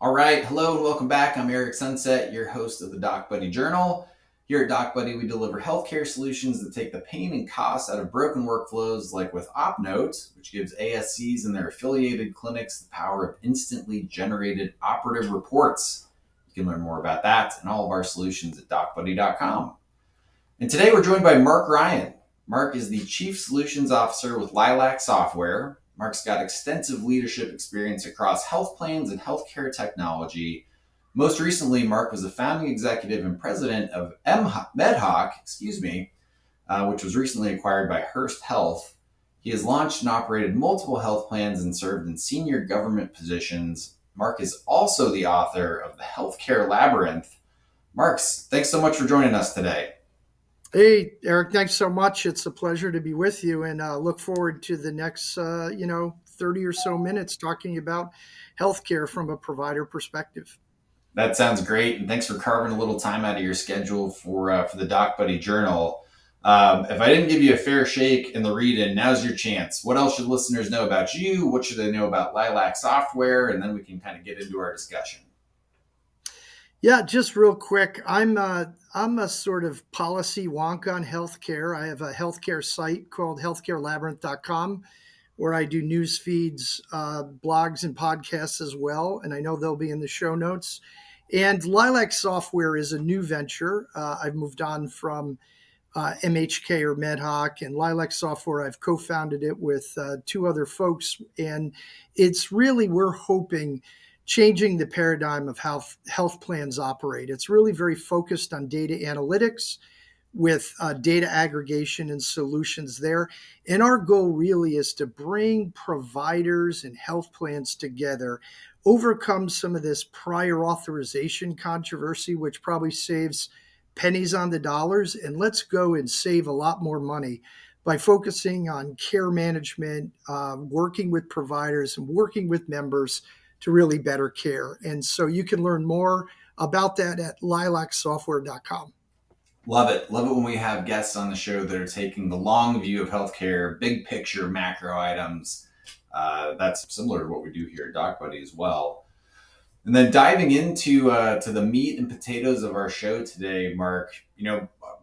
All right, hello and welcome back. I'm Eric Sunset, your host of the Doc Buddy Journal. Here at Doc Buddy, we deliver healthcare solutions that take the pain and cost out of broken workflows, like with OpNote, which gives ASCs and their affiliated clinics the power of instantly generated operative reports. You can learn more about that and all of our solutions at docbuddy.com. And today we're joined by Marc Ryan. Marc is the Chief Solutions Officer with Lilac Software. Marc's got extensive leadership experience across health plans and healthcare technology. Most recently, Marc was the founding executive and president of MedHOK, which was recently acquired by Hearst Health. He has launched and operated multiple health plans and served in senior government positions. Marc is also the author of the Healthcare Labyrinth. Marc, thanks so much for joining us today. Hey, Eric, thanks so much. It's a pleasure to be with you and look forward to the next, 30 or so minutes talking about healthcare from a provider perspective. That sounds great, and thanks for carving a little time out of your schedule for the Doc Buddy Journal. If I didn't give you a fair shake in the read-in, now's your chance. What else should listeners know about you? What should they know about Lilac Software? And then we can kind of get into our discussion. Yeah, just real quick, I'm a sort of policy wonk on healthcare. I have a healthcare site called healthcarelabyrinth.com where I do news feeds, blogs, and podcasts as well. And I know they'll be in the show notes. And Lilac Software is a new venture. I've moved on from MHK or MedHOK, and Lilac Software. I've co-founded it with two other folks. And it's really, we're hoping, changing the paradigm of how health plans operate. It's really very focused on data analytics with data aggregation and solutions there. And our goal really is to bring providers and health plans together, overcome some of this prior authorization controversy, which probably saves pennies on the dollars, and let's go and save a lot more money by focusing on care management, working with providers and working with members to really better care. And so you can learn more about that at lilacsoftware.com. Love it. Love it when we have guests on the show that are taking the long view of healthcare, big picture, macro items. That's similar to what we do here at Doc Buddy as well. And then diving into to the meat and potatoes of our show today, Marc,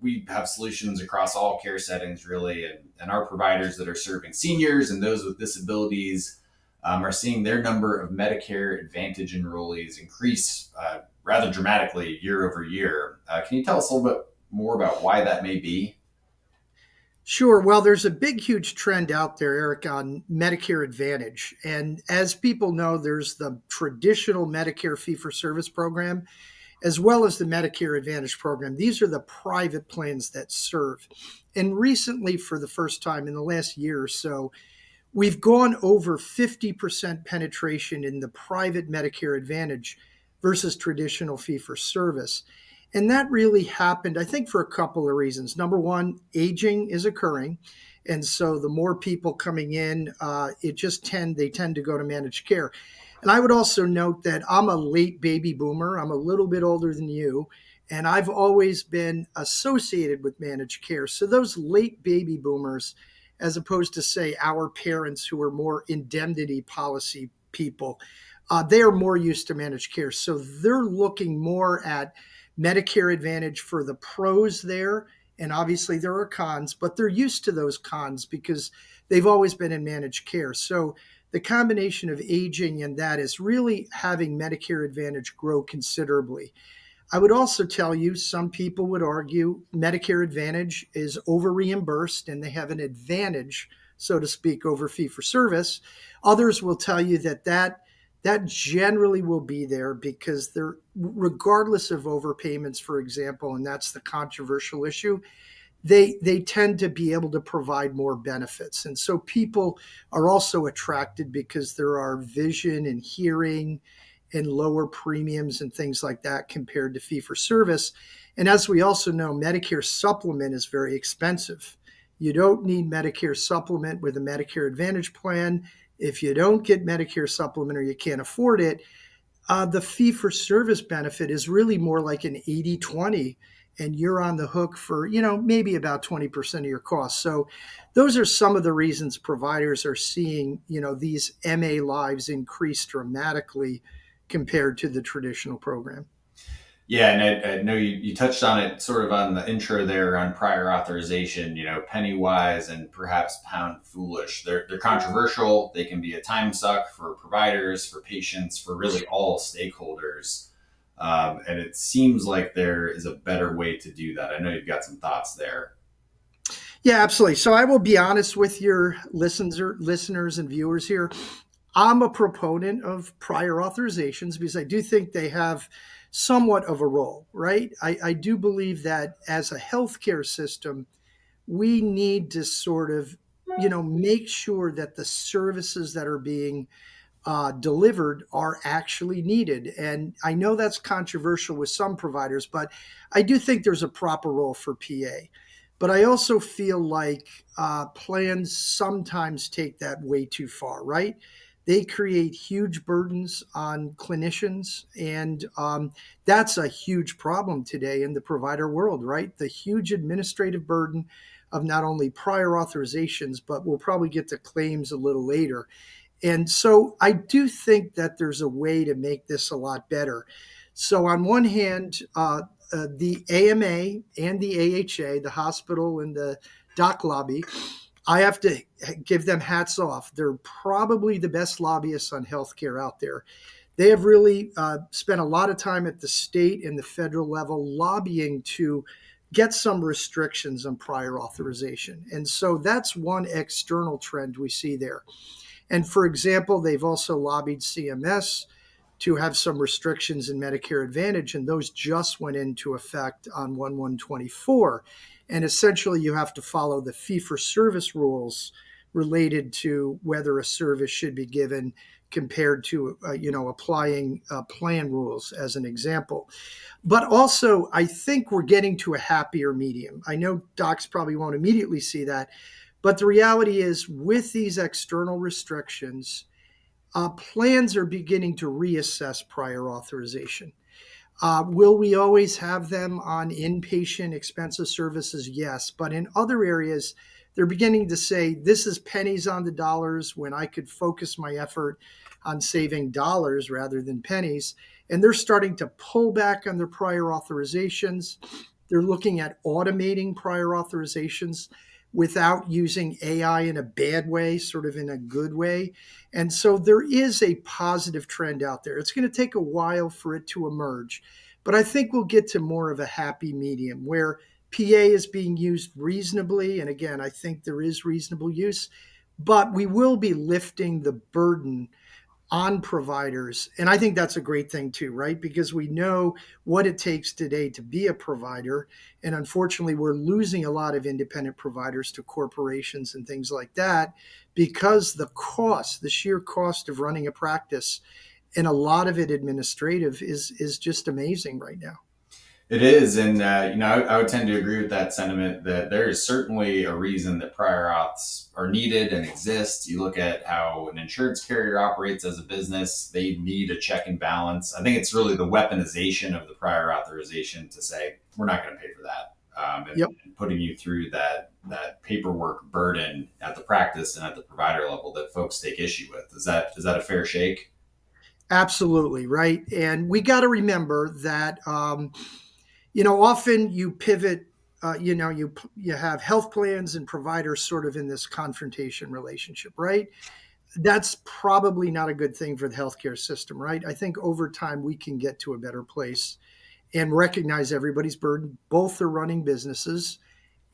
we have solutions across all care settings, really, and our providers that are serving seniors and those with disabilities are seeing their number of Medicare Advantage enrollees increase rather dramatically year over year. Can you tell us a little bit more about why that may be? Sure. Well, there's a big, huge trend out there, Eric, on Medicare Advantage. And as people know, there's the traditional Medicare fee-for-service program, as well as the Medicare Advantage program. These are the private plans that serve. And recently, for the first time in the last year or so, we've gone over 50% penetration in the private Medicare Advantage versus traditional fee-for-service. And that really happened, I think, for a couple of reasons. Number one, aging is occurring. And so the more people coming in, they tend to go to managed care. And I would also note that I'm a late baby boomer. I'm a little bit older than you. And I've always been associated with managed care. So those late baby boomers, as opposed to, say, our parents who are more indemnity policy people, they are more used to managed care. So they're looking more at Medicare Advantage for the pros there. And obviously there are cons, but they're used to those cons because they've always been in managed care. So the combination of aging and that is really having Medicare Advantage grow considerably. I would also tell you, some people would argue Medicare Advantage is over reimbursed and they have an advantage, so to speak, over fee for service. Others will tell you that generally will be there because they're, regardless of overpayments, for example, and that's the controversial issue, they tend to be able to provide more benefits. And so people are also attracted because there are vision and hearing and lower premiums and things like that compared to fee for service. And as we also know, Medicare supplement is very expensive. You don't need Medicare supplement with a Medicare Advantage plan. If you don't get Medicare supplement or you can't afford it, the fee-for-service benefit is really more like an 80-20, and you're on the hook for, maybe about 20% of your costs. So those are some of the reasons providers are seeing, these MA lives increase dramatically compared to the traditional program. Yeah, and I know you touched on it sort of on the intro there on prior authorization, penny wise and perhaps pound foolish. They're controversial. They can be a time suck for providers, for patients, for really all stakeholders. And it seems like there is a better way to do that. I know you've got some thoughts there. Yeah, absolutely. So I will be honest with your listeners and viewers here. I'm a proponent of prior authorizations because I do think they have somewhat of a role, right? I do believe that as a healthcare system, we need to sort of, make sure that the services that are being delivered are actually needed. And I know that's controversial with some providers, but I do think there's a proper role for PA. But I also feel like plans sometimes take that way too far, right? They create huge burdens on clinicians, and that's a huge problem today in the provider world, right? The huge administrative burden of not only prior authorizations, but we'll probably get to claims a little later. And so I do think that there's a way to make this a lot better. So, on one hand, the AMA and the AHA, the hospital and the doc lobby, I have to give them hats off. They're probably the best lobbyists on healthcare out there. They have really spent a lot of time at the state and the federal level lobbying to get some restrictions on prior authorization. And so that's one external trend we see there. And for example, they've also lobbied CMS to have some restrictions in Medicare Advantage, and those just went into effect on 1/1/24. And essentially, you have to follow the fee for service rules related to whether a service should be given compared to, applying plan rules as an example. But also, I think we're getting to a happier medium. I know docs probably won't immediately see that, but the reality is, with these external restrictions, plans are beginning to reassess prior authorization. Will we always have them on inpatient expensive services? Yes. But in other areas, they're beginning to say this is pennies on the dollars when I could focus my effort on saving dollars rather than pennies. And they're starting to pull back on their prior authorizations. They're looking at automating prior authorizations without using AI in a bad way, sort of in a good way. And so there is a positive trend out there. It's going to take a while for it to emerge, but I think we'll get to more of a happy medium where PA is being used reasonably. And again, I think there is reasonable use, but we will be lifting the burden on providers. And I think that's a great thing too, right? Because we know what it takes today to be a provider. And unfortunately, we're losing a lot of independent providers to corporations and things like that because the sheer cost of running a practice, and a lot of it administrative, is just amazing right now. It is, and I would tend to agree with that sentiment that there is certainly a reason that prior auths are needed and exist. You look at how an insurance carrier operates as a business; they need a check and balance. I think it's really the weaponization of the prior authorization to say we're not going to pay for that, Yep. and putting you through that paperwork burden at the practice and at the provider level that folks take issue with. Is that a fair shake? Absolutely. Right. And we got to remember that often you pivot. You have health plans and providers sort of in this confrontation relationship, right? That's probably not a good thing for the healthcare system, right? I think over time we can get to a better place and recognize everybody's burden. Both are running businesses,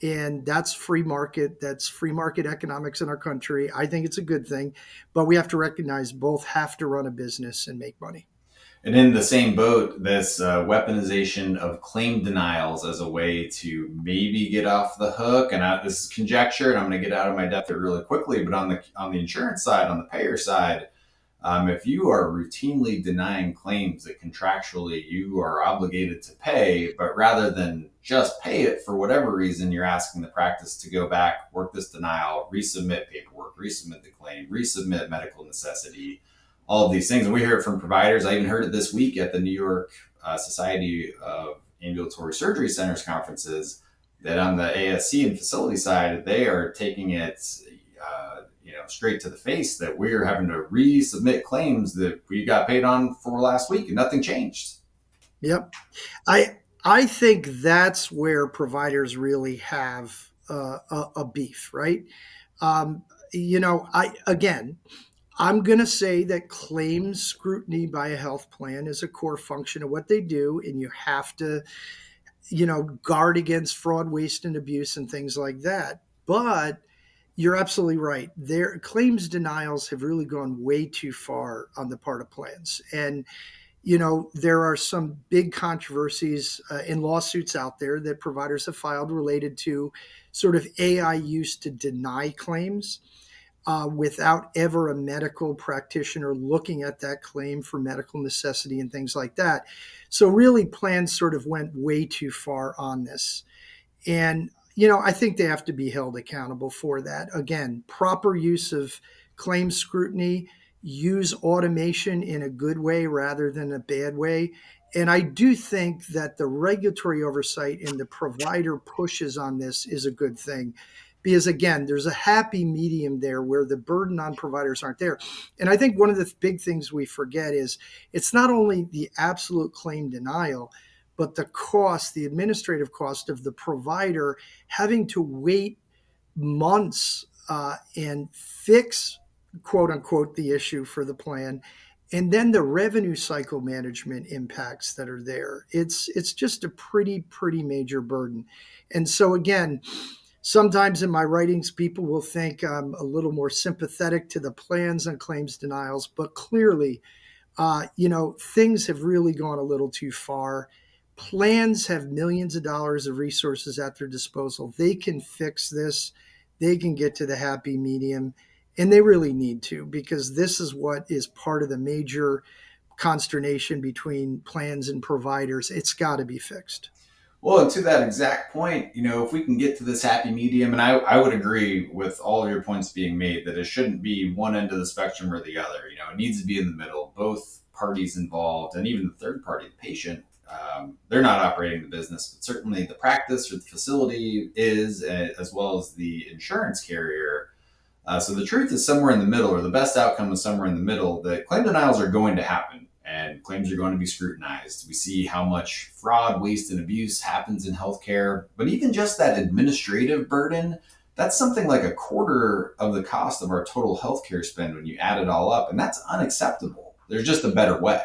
and that's free market. That's free market economics in our country. I think it's a good thing, but we have to recognize both have to run a business and make money. And in the same boat, this weaponization of claim denials as a way to maybe get off the hook. And this is conjecture, and I'm going to get out of my depth here really quickly. But on the insurance side, on the payer side, if you are routinely denying claims that contractually you are obligated to pay, but rather than just pay it for whatever reason, you're asking the practice to go back, work this denial, resubmit paperwork, resubmit the claim, resubmit medical necessity, all of these things. And we hear it from providers. I even heard it this week at the New York Society of Ambulatory Surgery Centers conferences that on the ASC and facility side, they are taking it, straight to the face that we're having to resubmit claims that we got paid on for last week and nothing changed. Yep. I think that's where providers really have a beef, right? Um, I again, I'm going to say that claims scrutiny by a health plan is a core function of what they do, and you have to, guard against fraud, waste, and abuse and things like that. But you're absolutely right. Their claims denials have really gone way too far on the part of plans, and there are some big controversies in lawsuits out there that providers have filed related to sort of AI use to deny claims without ever a medical practitioner looking at that claim for medical necessity and things like that. So, really, plans sort of went way too far on this. And, I think they have to be held accountable for that. Again, proper use of claim scrutiny, use automation in a good way rather than a bad way. And I do think that the regulatory oversight and the provider pushes on this is a good thing. Because again, there's a happy medium there where the burden on providers aren't there. And I think one of the big things we forget is it's not only the absolute claim denial, but the cost, the administrative cost of the provider having to wait months and fix, quote unquote, the issue for the plan, and then the revenue cycle management impacts that are there. It's just a pretty major burden. And so again, sometimes in my writings, people will think I'm a little more sympathetic to the plans and claims denials, but clearly, things have really gone a little too far. Plans have millions of dollars of resources at their disposal. They can fix this, they can get to the happy medium, and they really need to, because this is what is part of the major consternation between plans and providers. It's got to be fixed. Well, and to that exact point, if we can get to this happy medium, and I would agree with all of your points being made that it shouldn't be one end of the spectrum or the other. It needs to be in the middle, both parties involved, and even the third party, the patient. They're not operating the business, but certainly the practice or the facility is, as well as the insurance carrier. So the truth is somewhere in the middle, or the best outcome is somewhere in the middle, that claim denials are going to happen and claims are going to be scrutinized. We see how much fraud, waste, and abuse happens in healthcare, but even just that administrative burden, that's something like a quarter of the cost of our total healthcare spend when you add it all up, and that's unacceptable. There's just a better way.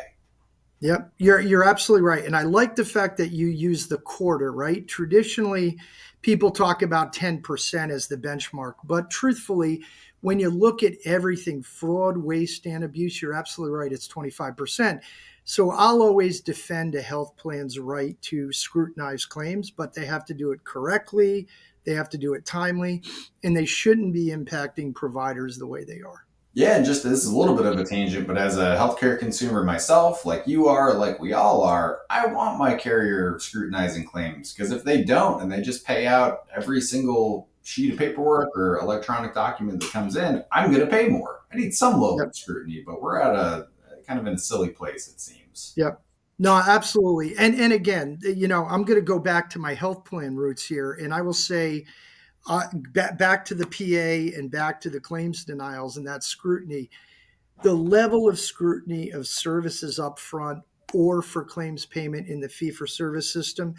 Yep, you're absolutely right, and I like the fact that you use the quarter. Right, traditionally, people talk about 10% as the benchmark, but truthfully, when you look at everything, fraud, waste, and abuse, you're absolutely right. It's 25%. So I'll always defend a health plan's right to scrutinize claims, but they have to do it correctly, they have to do it timely, and they shouldn't be impacting providers the way they are. Yeah, and just this is a little bit of a tangent, but as a healthcare consumer myself, like you are, like we all are, I want my carrier scrutinizing claims, because if they don't and they just pay out every single sheet of paperwork or electronic document that comes in, I'm going to pay more. I need some level Yep. of scrutiny, but we're at a kind of in a silly place, it seems. Yep. No, absolutely. And again, I'm going to go back to my health plan roots here, and I will say, back to the PA and back to the claims denials and that scrutiny, the level of scrutiny of services up front or for claims payment in the fee for service system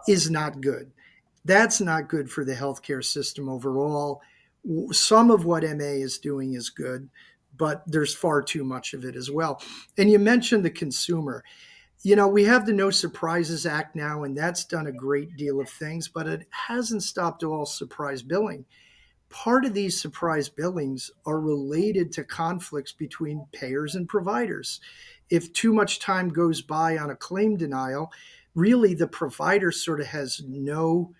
is not good. That's not good for the healthcare system overall. Some of what MA is doing is good, but there's far too much of it as well. And you mentioned the consumer. We have the No Surprises Act now, and that's done a great deal of things, but it hasn't stopped all surprise billing. Part of these surprise billings are related to conflicts between payers and providers. If too much time goes by on a claim denial, really the provider sort of has no,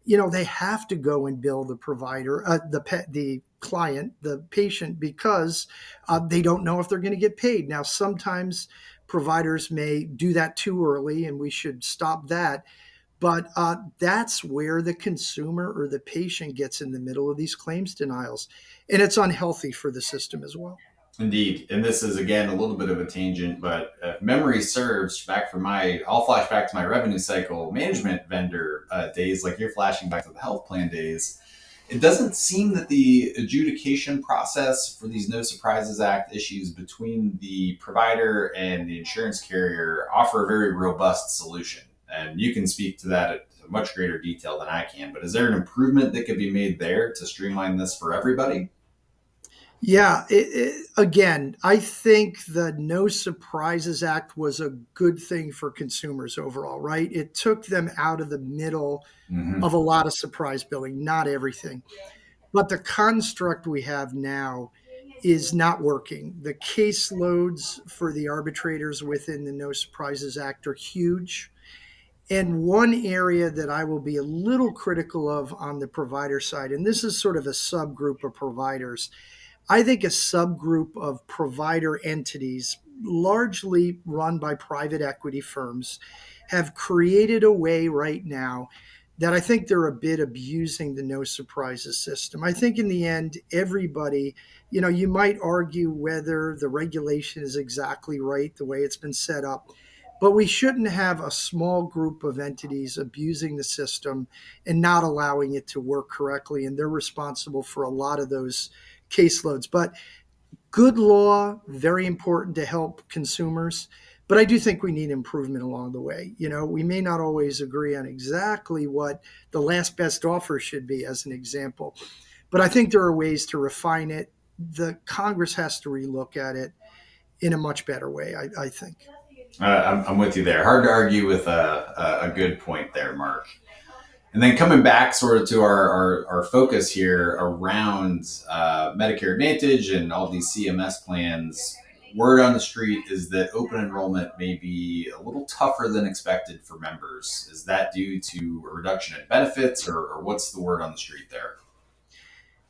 they have to go and bill the provider, the client, the patient, because they don't know if they're going to get paid. Now, sometimes providers may do that too early, and we should stop that. But that's where the consumer or the patient gets in the middle of these claims denials. And it's unhealthy for the system as well. Indeed. And this is, again, a little bit of a tangent, but if memory serves back from I'll flash back to my revenue cycle management vendor days, like you're flashing back to the health plan days. It doesn't seem that the adjudication process for these No Surprises Act issues between the provider and the insurance carrier offer a very robust solution. And you can speak to that at much greater detail than I can. But is there an improvement that could be made there to streamline this for everybody? Yeah, again, I think the No Surprises Act was a good thing for consumers overall, right? It took them out of the middle Mm-hmm. of a lot of surprise billing, not everything. But the construct we have now is not working. The caseloads for the arbitrators within the No Surprises Act are huge. And one area that I will be a little critical of on the provider side, and this is sort of a subgroup of providers, I think a subgroup of provider entities, largely run by private equity firms, have created a way right now that I think they're a bit abusing the no surprises system. I think in the end, everybody, you might argue whether the regulation is exactly right the way it's been set up, but we shouldn't have a small group of entities abusing the system and not allowing it to work correctly. And they're responsible for a lot of those caseloads. But good law, very important to help consumers. But I do think we need improvement along the way. We may not always agree on exactly what the last best offer should be, as an example. But I think there are ways to refine it. The Congress has to relook at it in a much better way, I think. I'm with you there. Hard to argue with a good point there, Mark. And then coming back sort of to our focus here around Medicare Advantage and all these CMS plans, word on the street is that open enrollment may be a little tougher than expected for members. Is that due to a reduction in benefits, or what's the word on the street there?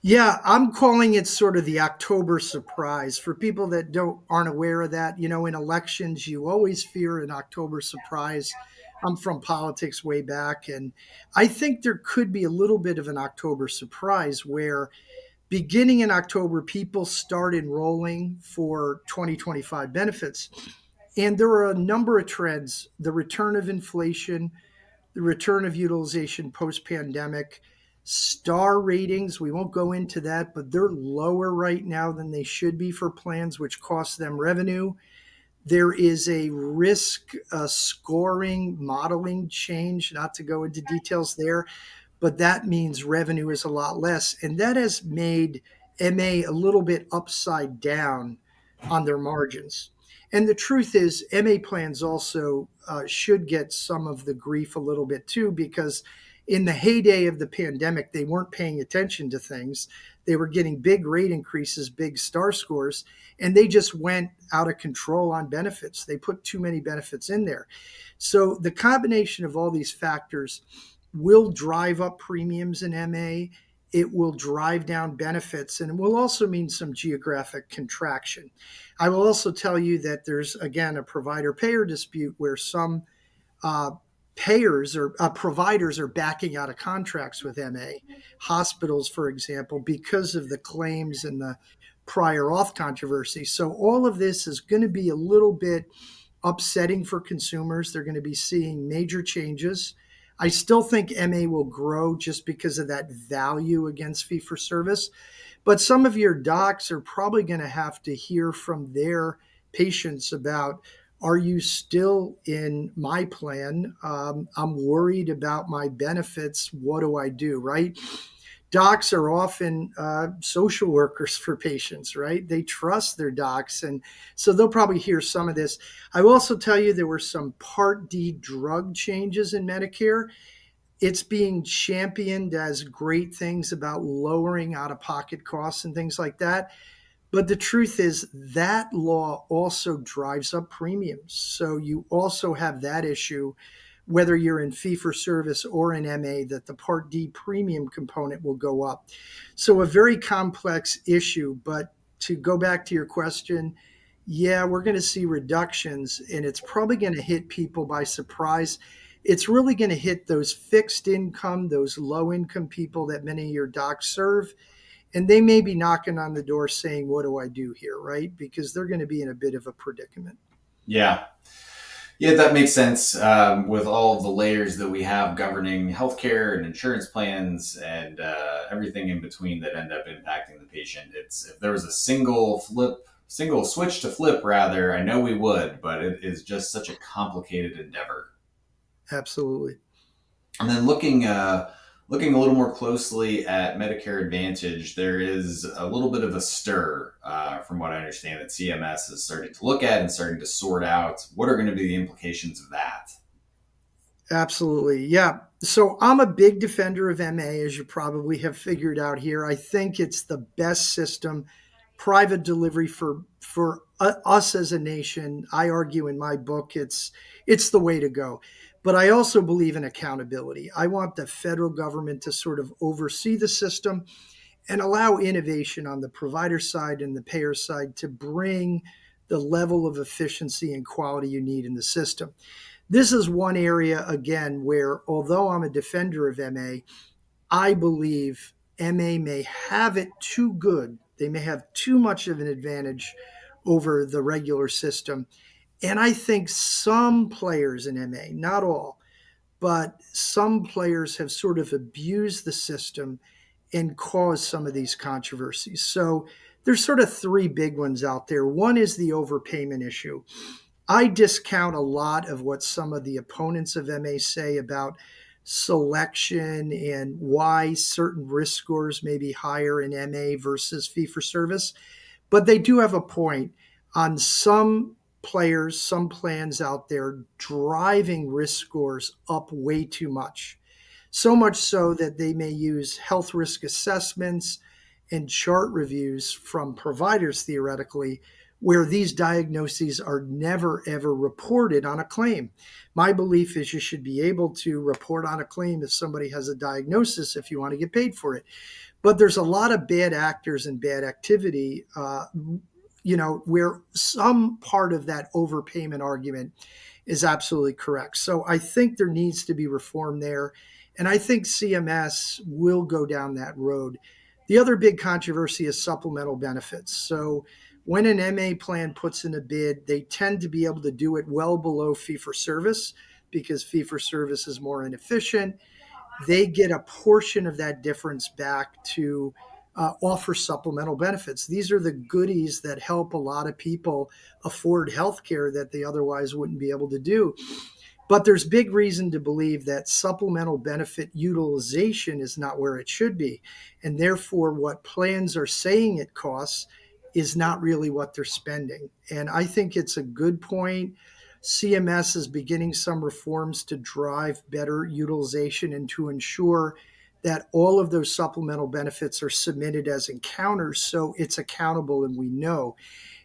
Yeah, I'm calling it sort of the October surprise. For people that aren't aware of that, in elections, you always fear an October surprise. I'm from politics way back, and I think there could be a little bit of an October surprise where beginning in October, people start enrolling for 2025 benefits. And there are a number of trends: the return of inflation, the return of utilization post pandemic, star ratings. We won't go into that, but they're lower right now than they should be for plans, which costs them revenue. There is a risk scoring modeling change, not to go into details there, but that means revenue is a lot less. And that has made MA a little bit upside down on their margins. And the truth is, MA plans also should get some of the grief a little bit too, because in the heyday of the pandemic, they weren't paying attention to things. They were getting big rate increases, big star scores, and they just went out of control on benefits. They put too many benefits in there. So the combination of all these factors will drive up premiums in MA. It will drive down benefits, and it will also mean some geographic contraction. I will also tell you that there's, again, a provider payer dispute where some uh, payers or providers are backing out of contracts with MA. Hospitals, for example, because of the claims and the prior auth controversy. So all of this is going to be a little bit upsetting for consumers. They're going to be seeing major changes. I still think MA will grow just because of that value against fee for service. But some of your docs are probably going to have to hear from their patients about, are you still in my plan? I'm worried about my benefits. What do I do? Right? Docs are often social workers for patients, right? They trust their docs. And so they'll probably hear some of this. I will also tell you there were some Part D drug changes in Medicare. It's being championed as great things about lowering out of pocket costs and things like that. But the truth is that law also drives up premiums. So you also have that issue, whether you're in fee for service or in MA, that the Part D premium component will go up. So a very complex issue. But to go back to your question, yeah, we're going to see reductions, and it's probably going to hit people by surprise. It's really going to hit those fixed income, those low income people that many of your docs serve. And they may be knocking on the door saying, what do I do here? Right? Because they're going to be in a bit of a predicament. Yeah. Yeah, that makes sense. With all of the layers that we have governing healthcare and insurance plans and everything in between that end up impacting the patient, it's if there was a single switch to flip, rather, I know we would, but it is just such a complicated endeavor. Absolutely. And then looking a little more closely at Medicare Advantage, there is a little bit of a stir, from what I understand, that CMS is starting to look at and starting to sort out what are going to be the implications of that. Absolutely. Yeah. So I'm a big defender of MA, as you probably have figured out here. I think it's the best system, private delivery for us as a nation. I argue in my book it's the way to go. But I also believe in accountability. I want the federal government to sort of oversee the system and allow innovation on the provider side and the payer side to bring the level of efficiency and quality you need in the system. This is one area, again, where although I'm a defender of MA, I believe MA may have it too good. They may have too much of an advantage over the regular system. And I think some players in MA, not all, but some players have sort of abused the system and caused some of these controversies. So there's sort of three big ones out there. One is the overpayment issue. I discount a lot of what some of the opponents of MA say about selection and why certain risk scores may be higher in MA versus fee for service. But they do have a point on some players, some plans out there driving risk scores up way too much. So much so that they may use health risk assessments and chart reviews from providers theoretically, where these diagnoses are never ever reported on a claim. My belief is you should be able to report on a claim if somebody has a diagnosis if you want to get paid for it. But there's a lot of bad actors and bad activity, where some part of that overpayment argument is absolutely correct. So I think there needs to be reform there. And I think CMS will go down that road. The other big controversy is supplemental benefits. So when an MA plan puts in a bid, they tend to be able to do it well below fee for service because fee for service is more inefficient. They get a portion of that difference back to offer supplemental benefits. These are the goodies that help a lot of people afford health care that they otherwise wouldn't be able to do. But there's big reason to believe that supplemental benefit utilization is not where it should be. And therefore, what plans are saying it costs is not really what they're spending. And I think it's a good point. CMS is beginning some reforms to drive better utilization and to ensure that all of those supplemental benefits are submitted as encounters so it's accountable and we know.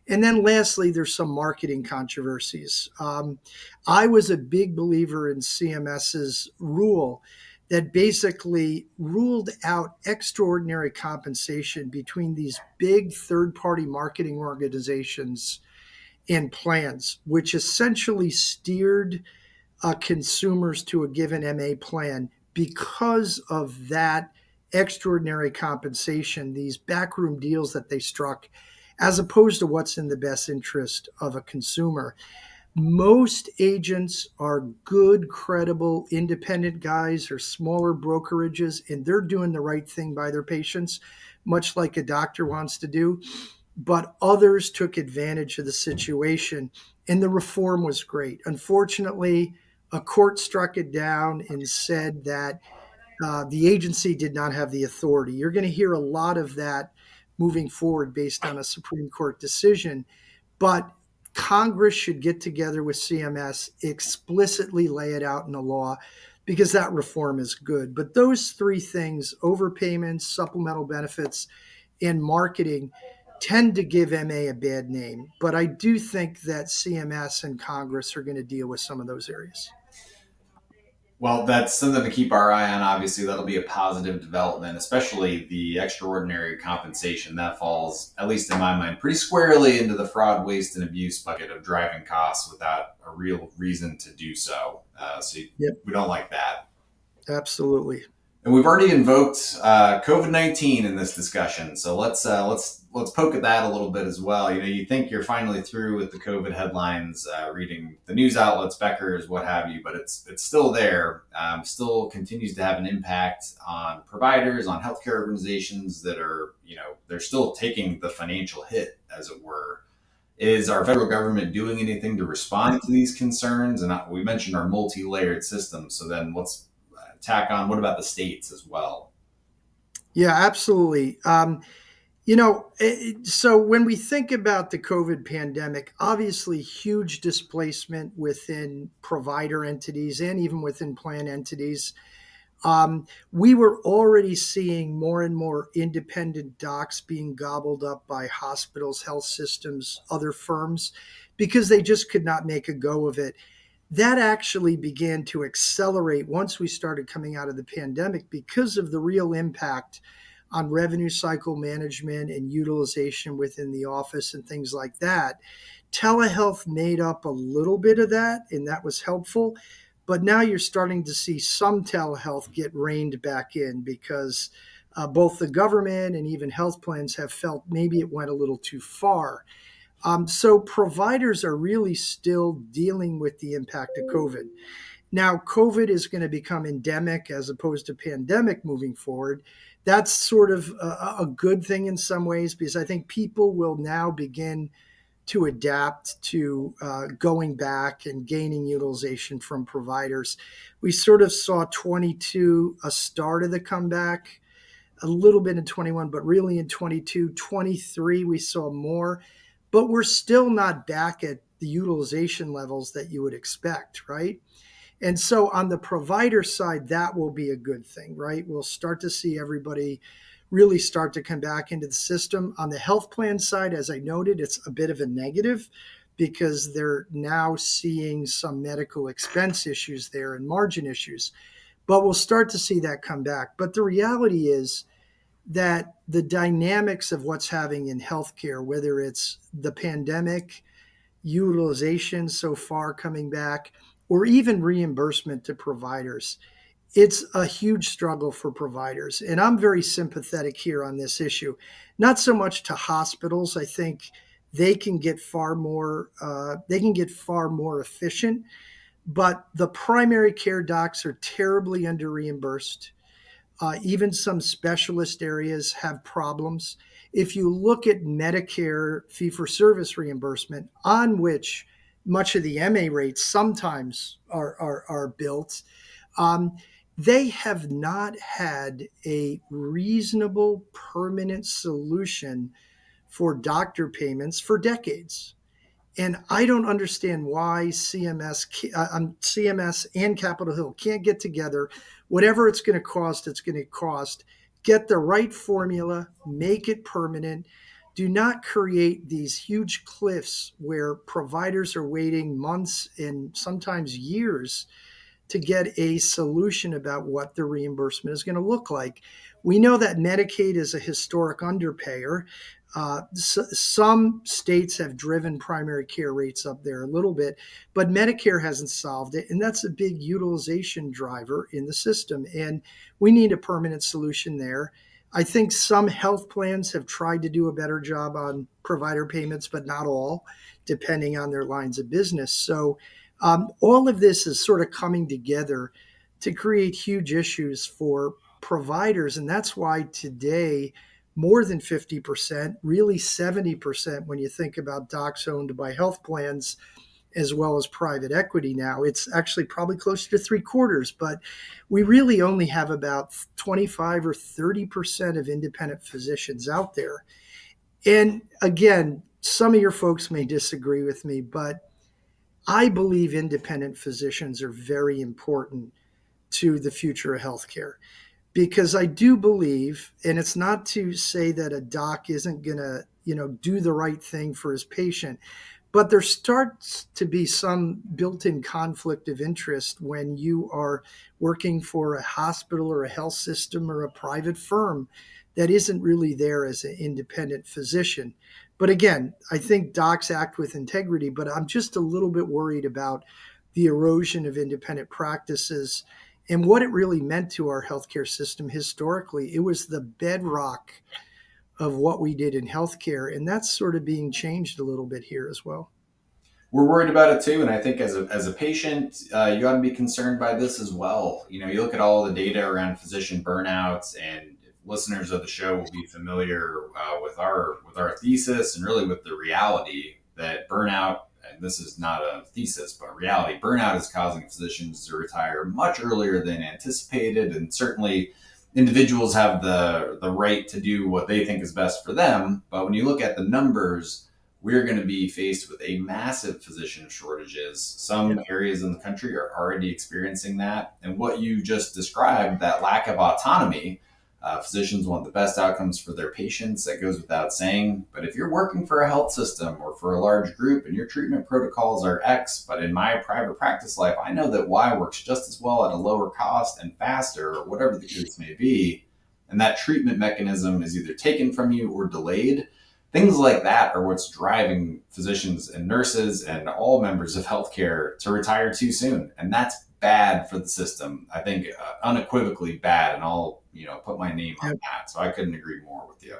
And then lastly, there's some marketing controversies. I was a big believer in CMS's rule that basically ruled out extraordinary compensation between these big third party marketing organizations and plans, which essentially steered consumers to a given MA plan because of that extraordinary compensation, these backroom deals that they struck, as opposed to what's in the best interest of a consumer. Most agents are good, credible, independent guys or smaller brokerages, and they're doing the right thing by their patients, much like a doctor wants to do. But others took advantage of the situation, and the reform was great. Unfortunately, a court struck it down and said that the agency did not have the authority. You're going to hear a lot of that moving forward based on a Supreme Court decision. But Congress should get together with CMS, explicitly lay it out in the law, because that reform is good. But those three things, overpayments, supplemental benefits, and marketing, tend to give MA a bad name. But I do think that CMS and Congress are going to deal with some of those areas. Well, that's something to keep our eye on. Obviously, that'll be a positive development, especially the extraordinary compensation that falls, at least in my mind, pretty squarely into the fraud, waste, and abuse bucket of driving costs without a real reason to do so. So Yep, we don't like that. absolutely. And we've already invoked COVID-19 in this discussion, so let's poke at that a little bit as well. You think you're finally through with the COVID headlines, reading the news outlets, Becker's, what have you, but it's still there. Still continues to have an impact on providers, on healthcare organizations that are, they're still taking the financial hit, as it were. Is our federal government doing anything to respond to these concerns? And we mentioned our multi-layered system, so then let's tack on, what about the states as well? Yeah, absolutely. So when we think about the COVID pandemic, obviously huge displacement within provider entities and even within plan entities. We were already seeing more and more independent docs being gobbled up by hospitals, health systems, other firms, because they just could not make a go of it. That actually began to accelerate once we started coming out of the pandemic because of the real impact on revenue cycle management and utilization within the office and things like that. Telehealth made up a little bit of that, and that was helpful. But now you're starting to see some telehealth get reined back in because both the government and even health plans have felt maybe it went a little too far. So providers are really still dealing with the impact of COVID. Now, COVID is going to become endemic as opposed to pandemic moving forward. That's sort of a good thing in some ways because I think people will now begin to adapt to going back and gaining utilization from providers. We sort of saw 22 a start of the comeback, a little bit in 21, but really in 22, 23, we saw more. But we're still not back at the utilization levels that you would expect, right? And so on the provider side, that will be a good thing, right? We'll start to see everybody really start to come back into the system. On the health plan side, as I noted, it's a bit of a negative because they're now seeing some medical expense issues there and margin issues. But we'll start to see that come back. But the reality is that the dynamics of what's happening in healthcare, whether it's the pandemic, utilization so far coming back, or even reimbursement to providers, it's a huge struggle for providers. And I'm very sympathetic here on this issue, not so much to hospitals. I think they can get far more efficient, but the primary care docs are terribly under reimbursed. Even some specialist areas have problems. If you look at Medicare fee for service reimbursement, on which much of the MA rates sometimes are built, um, they have not had a reasonable permanent solution for doctor payments for decades. And I don't understand why CMS and Capitol Hill can't get together. Whatever it's going to cost, it's going to cost. Get the right formula, make it permanent. Do not create these huge cliffs where providers are waiting months and sometimes years to get a solution about what the reimbursement is going to look like. We know that Medicaid is a historic underpayer. Some states have driven primary care rates up there a little bit, but Medicare hasn't solved it. And that's a big utilization driver in the system. And we need a permanent solution there. I think some health plans have tried to do a better job on provider payments, but not all, depending on their lines of business. So all of this is sort of coming together to create huge issues for providers. And that's why today, more than 50%, really 70%, when you think about docs owned by health plans as well as private equity now, it's actually probably closer to three quarters, but we really only have about 25 or 30% of independent physicians out there. And again, some of your folks may disagree with me, but I believe independent physicians are very important to the future of healthcare because I do believe, and it's not to say that a doc isn't going to, do the right thing for his patient, but there starts to be some built-in conflict of interest when you are working for a hospital or a health system or a private firm that isn't really there as an independent physician. But again, I think docs act with integrity, but I'm just a little bit worried about the erosion of independent practices And what it really meant to our healthcare system historically, it was the bedrock of what we did in healthcare. And that's sort of being changed a little bit here as well. We're worried about it too, and I think as a patient, you ought to be concerned by this as well. You look at all the data around physician burnouts, and listeners of the show will be familiar with our thesis and really with the reality that burnout. And this is not a thesis, but reality. Burnout is causing physicians to retire much earlier than anticipated, and certainly individuals have the right to do what they think is best for them. But when you look at the numbers, we're going to be faced with a massive physician shortages. Yeah. Some areas in the country are already experiencing that. And what you just described, that lack of autonomy, physicians want the best outcomes for their patients. That goes without saying. But if you're working for a health system or for a large group and your treatment protocols are X, but in my private practice life, I know that Y works just as well at a lower cost and faster, or whatever the case may be, and that treatment mechanism is either taken from you or delayed. Things like that are what's driving physicians and nurses and all members of healthcare to retire too soon. And that's bad for the system. I think unequivocally bad. And I'll, put my name on that. So I couldn't agree more with you.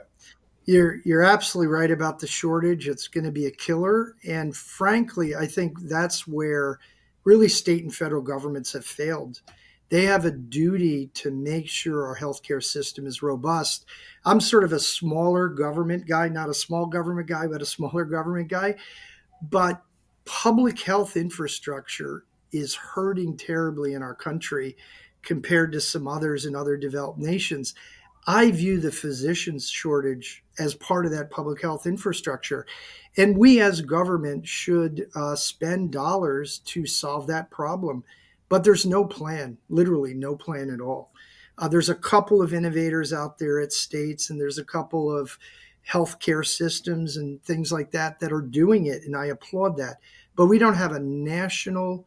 You're absolutely right about the shortage. It's going to be a killer. And frankly, I think that's where really state and federal governments have failed. They have a duty to make sure our healthcare system is robust. I'm sort of a smaller government guy, not a small government guy, but a smaller government guy. But public health infrastructure is hurting terribly in our country compared to some others in other developed nations. I view the physicians shortage as part of that public health infrastructure. And we as government should spend dollars to solve that problem. But there's no plan, literally no plan at all. There's a couple of innovators out there at states, and there's a couple of healthcare systems and things like that are doing it. And I applaud that. But we don't have a national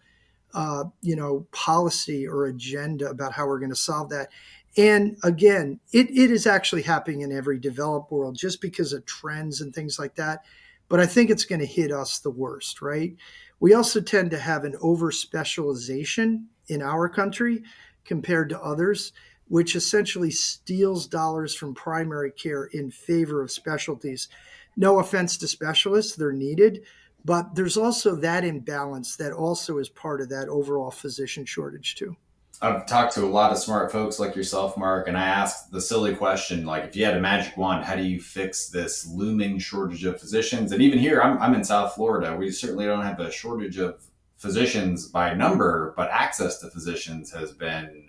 policy or agenda about how we're going to solve that. And again, it is actually happening in every developed world just because of trends and things like that. But I think it's going to hit us the worst, right? We also tend to have an over specialization in our country compared to others, which essentially steals dollars from primary care in favor of specialties. No offense to specialists, they're needed, but there's also that imbalance that also is part of that overall physician shortage too. I've talked to a lot of smart folks like yourself, Mark, and I asked the silly question, like, if you had a magic wand, how do you fix this looming shortage of physicians? And even here, I'm in South Florida. We certainly don't have a shortage of physicians by number, but access to physicians has been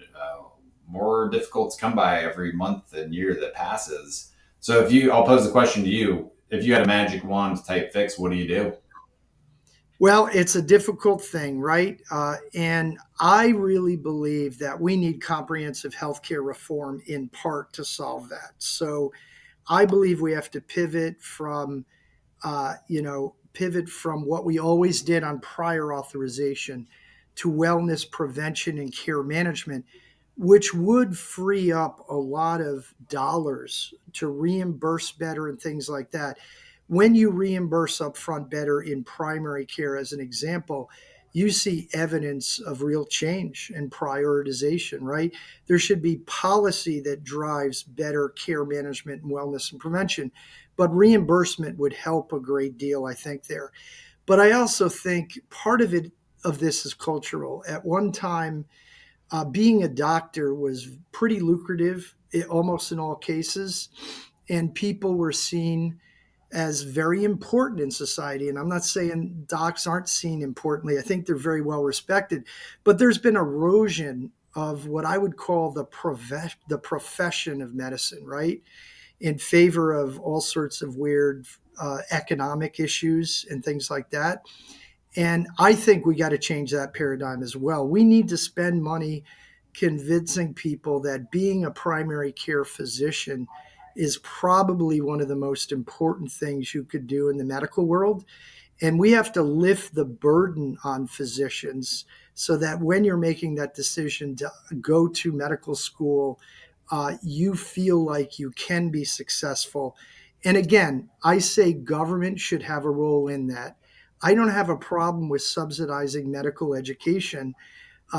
more difficult to come by every month and year that passes. So I'll pose the question to you. If you had a magic wand type fix, what do you do? Well, it's a difficult thing, right? And I really believe that we need comprehensive healthcare reform in part to solve that. So I believe we have to pivot from what we always did on prior authorization to wellness prevention and care management, which would free up a lot of dollars to reimburse better and things like that. When you reimburse upfront better in primary care, as an example, you see evidence of real change and prioritization, right? There should be policy that drives better care management and wellness and prevention, but reimbursement would help a great deal, I think, there. But I also think part of this is cultural. At one time, being a doctor was pretty lucrative, almost in all cases, and people were seen as very important in society. And I'm not saying docs aren't seen importantly. I think they're very well respected, but there's been erosion of what I would call the profession of medicine, right? In favor of all sorts of weird economic issues and things like that. And I think we got to change that paradigm as well. We need to spend money convincing people that being a primary care physician is probably one of the most important things you could do in the medical world. And we have to lift the burden on physicians so that when you're making that decision to go to medical school, you feel like you can be successful. And again, I say government should have a role in that. I don't have a problem with subsidizing medical education,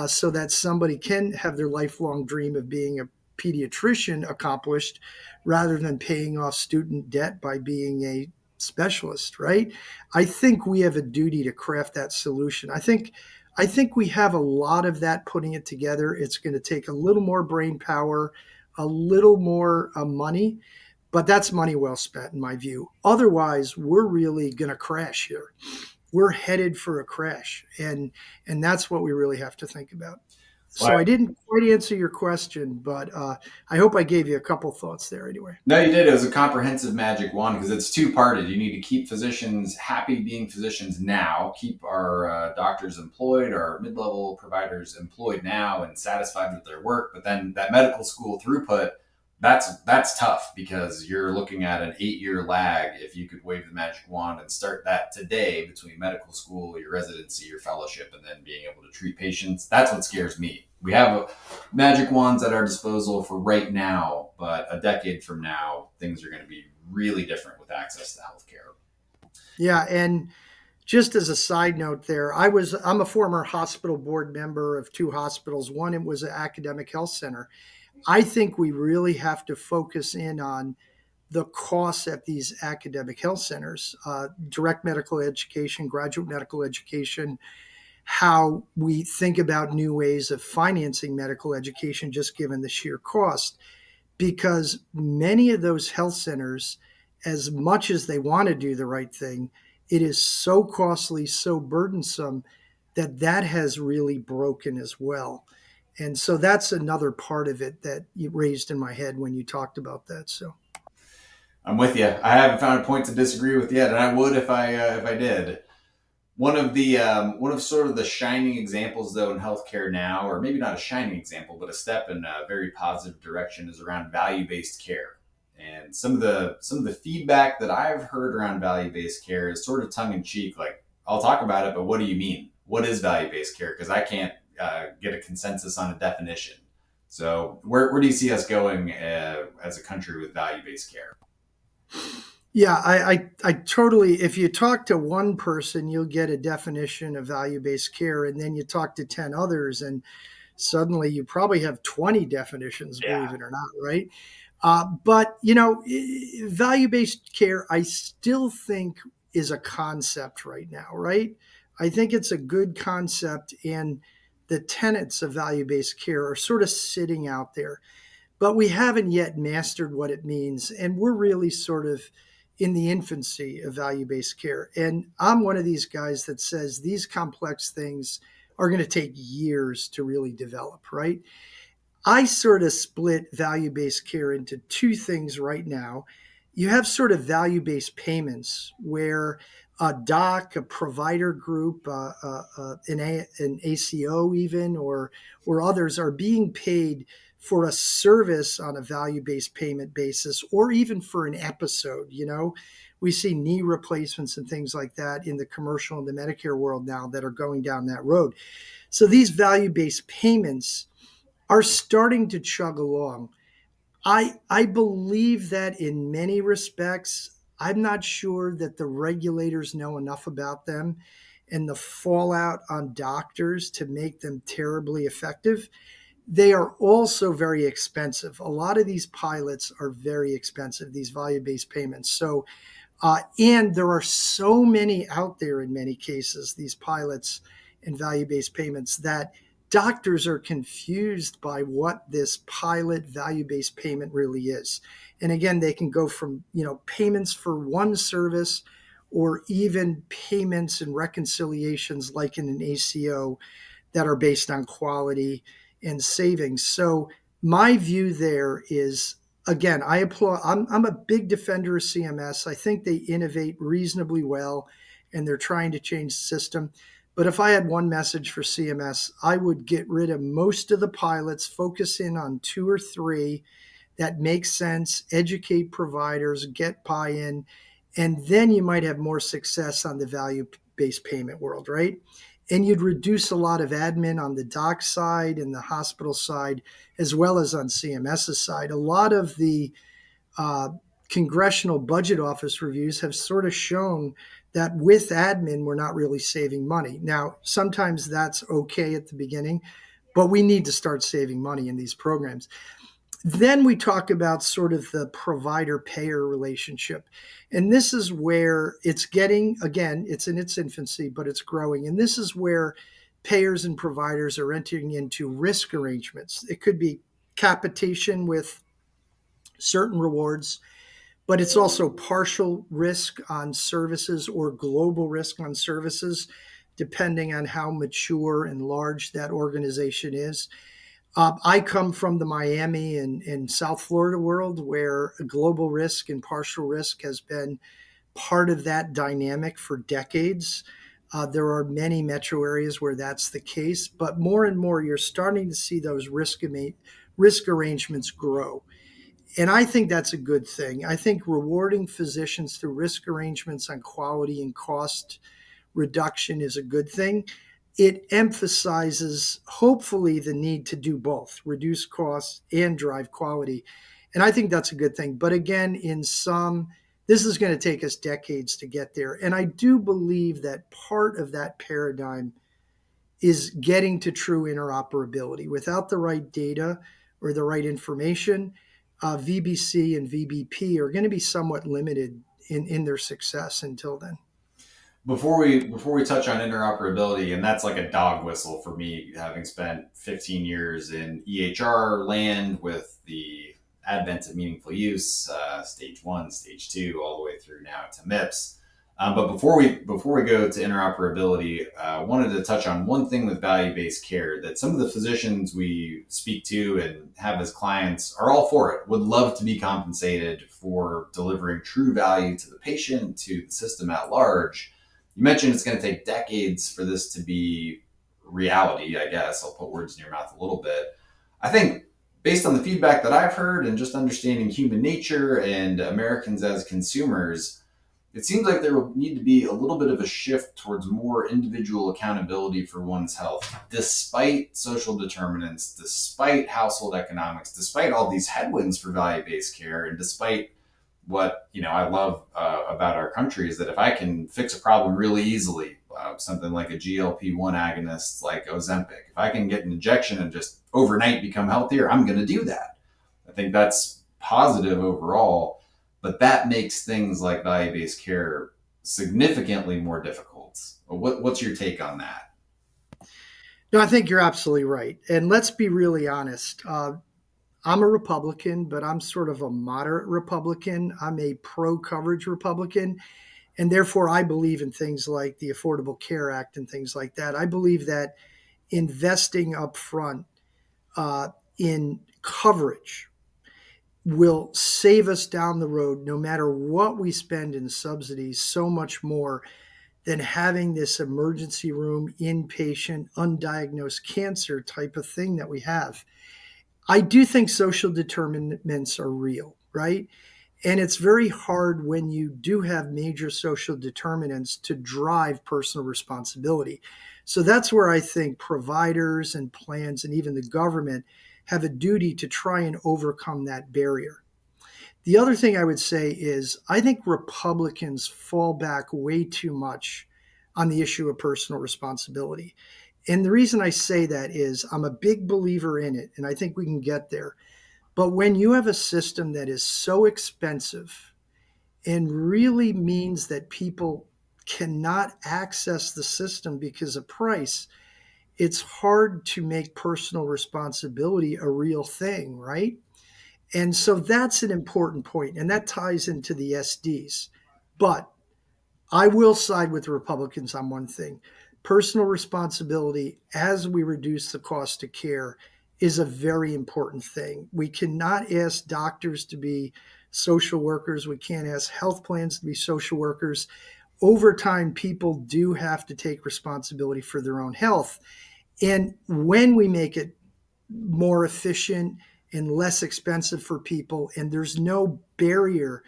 so that somebody can have their lifelong dream of being a pediatrician accomplished rather than paying off student debt by being a specialist, right? I think we have a duty to craft that solution. I think we have a lot of that putting it together. It's going to take a little more brain power, a little more money, but that's money well spent in my view. Otherwise, we're really going to crash here. We're headed for a crash, and that's what we really have to think about. So Well, I didn't quite answer your question, but I hope I gave you a couple thoughts there anyway. no, you did. It was a comprehensive magic wand because it's two parted. You need to keep physicians happy being physicians now, keep our doctors employed, our mid level providers employed now and satisfied with their work. But then that medical school throughput, that's tough because you're looking at an 8-year lag if you could wave the magic wand and start that today between medical school, your residency, your fellowship, and then being able to treat patients. That's what scares me. We have magic wands at our disposal for right now, but a decade from now, things are going to be really different with access to healthcare. Yeah, and just as a side note there, I'm a former hospital board member of two hospitals. One, it was an academic health center. I think we really have to focus in on the costs at these academic health centers, direct medical education, graduate medical education, how we think about new ways of financing medical education, just given the sheer cost. Because many of those health centers, as much as they want to do the right thing, it is so costly, so burdensome that has really broken as well. And so that's another part of it that you raised in my head when you talked about that. So I'm with you. I haven't found a point to disagree with yet, and I would if I did. One of sort of the shining examples though in healthcare now, or maybe not a shining example, but a step in a very positive direction, is around value based care. And some of the feedback that I've heard around value based care is sort of tongue in cheek, like I'll talk about it, but what do you mean? What is value based care? Because I can't get a consensus on a definition. So where do you see us going as a country with value based care? yeah, I totally, if you talk to one person, you'll get a definition of value based care. And then you talk to 10 others, and suddenly you probably have 20 definitions, believe it or not, right? But, value based care, I still think is a concept right now, right? I think it's a good concept, and the tenets of value based care are sort of sitting out there, but we haven't yet mastered what it means. And we're really sort of in the infancy of value based care. And I'm one of these guys that says these complex things are going to take years to really develop, right? I sort of split value based care into two things right now. You have sort of value based payments where a doc, a provider group, an ACO even, or others are being paid for a service on a value based payment basis, or even for an episode. We see knee replacements and things like that in the commercial and the Medicare world now that are going down that road. So these value based payments are starting to chug along. I believe that in many respects, I'm not sure that the regulators know enough about them and the fallout on doctors to make them terribly effective. They are also very expensive. A lot of these pilots are very expensive, these value based payments. And there are so many out there in many cases, these pilots and value based payments, that doctors are confused by what this pilot value based payment really is. And again, they can go from, payments for one service or even payments and reconciliations like in an ACO that are based on quality and savings. So my view there is, again, I applaud. I'm a big defender of CMS. I think they innovate reasonably well, and they're trying to change the system. But if I had one message for CMS, I would get rid of most of the pilots, focus in on two or three that make sense, educate providers, get buy-in, and then you might have more success on the value-based payment world, right? And you'd reduce a lot of admin on the doc side and the hospital side, as well as on CMS's side. A lot of the uh, congressional budget office reviews have sort of shown that with admin, we're not really saving money. Now, sometimes that's okay at the beginning, but we need to start saving money in these programs. Then we talk about sort of the provider payer relationship. And this is where it's getting, again, it's in its infancy, but it's growing. And this is where payers and providers are entering into risk arrangements. It could be capitation with certain rewards, but it's also partial risk on services or global risk on services, depending on how mature and large that organization is. I come from the Miami and South Florida world where global risk and partial risk has been part of that dynamic for decades. There are many metro areas where that's the case, but more and more you're starting to see those risk arrangements grow. And I think that's a good thing. I think rewarding physicians through risk arrangements on quality and cost reduction is a good thing. It emphasizes, hopefully, the need to do both, reduce costs and drive quality. And I think that's a good thing. But again, this is going to take us decades to get there. And I do believe that part of that paradigm is getting to true interoperability. Without the right data or the right information, VBC and VBP are going to be somewhat limited in their success until then. Before we touch on interoperability, and that's like a dog whistle for me, having spent 15 years in EHR land with the advent of meaningful use, stage one, stage two, all the way through now to MIPS. But before we go to interoperability, I wanted to touch on one thing with value-based care that some of the physicians we speak to and have as clients are all for it, would love to be compensated for delivering true value to the patient, to the system at large. You mentioned it's going to take decades for this to be reality, I guess. I'll put words in your mouth a little bit. I think based on the feedback that I've heard and just understanding human nature and Americans as consumers, it seems like there will need to be a little bit of a shift towards more individual accountability for one's health, despite social determinants, despite household economics, despite all these headwinds for value-based care, and despite what I love about our country is that if I can fix a problem really easily, something like a GLP-1 agonist like Ozempic, if I can get an injection and just overnight become healthier, I'm going to do that. I think that's positive overall, but that makes things like value-based care significantly more difficult. What's your take on that? No, I think you're absolutely right. And let's be really honest. I'm a Republican, but I'm sort of a moderate Republican. I'm a pro coverage Republican. And therefore, I believe in things like the Affordable Care Act and things like that. I believe that investing upfront in coverage will save us down the road, no matter what we spend in subsidies, so much more than having this emergency room, inpatient, undiagnosed cancer type of thing that we have. I do think social determinants are real, right? And it's very hard when you do have major social determinants to drive personal responsibility. So that's where I think providers and plans and even the government have a duty to try and overcome that barrier. The other thing I would say is I think Republicans fall back way too much on the issue of personal responsibility. And the reason I say that is I'm a big believer in it, and I think we can get there. But when you have a system that is so expensive and really means that people cannot access the system because of price, it's hard to make personal responsibility a real thing, right? And so that's an important point, and that ties into the SDs. But I will side with the Republicans on one thing. Personal responsibility as we reduce the cost of care is a very important thing. We cannot ask doctors to be social workers. We can't ask health plans to be social workers. Over time, people do have to take responsibility for their own health. And when we make it more efficient and less expensive for people, and there's no barrier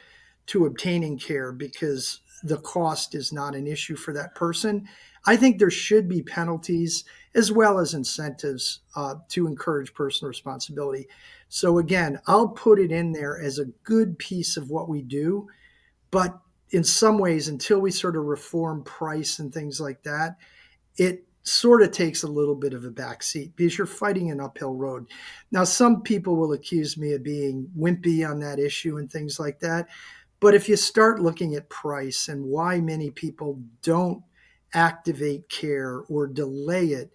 to obtaining care because the cost is not an issue for that person, I think there should be penalties as well as incentives to encourage personal responsibility. So again, I'll put it in there as a good piece of what we do, but in some ways, until we sort of reform price and things like that, it sort of takes a little bit of a backseat because you're fighting an uphill road. Now, some people will accuse me of being wimpy on that issue and things like that. But if you start looking at price and why many people don't activate care or delay it,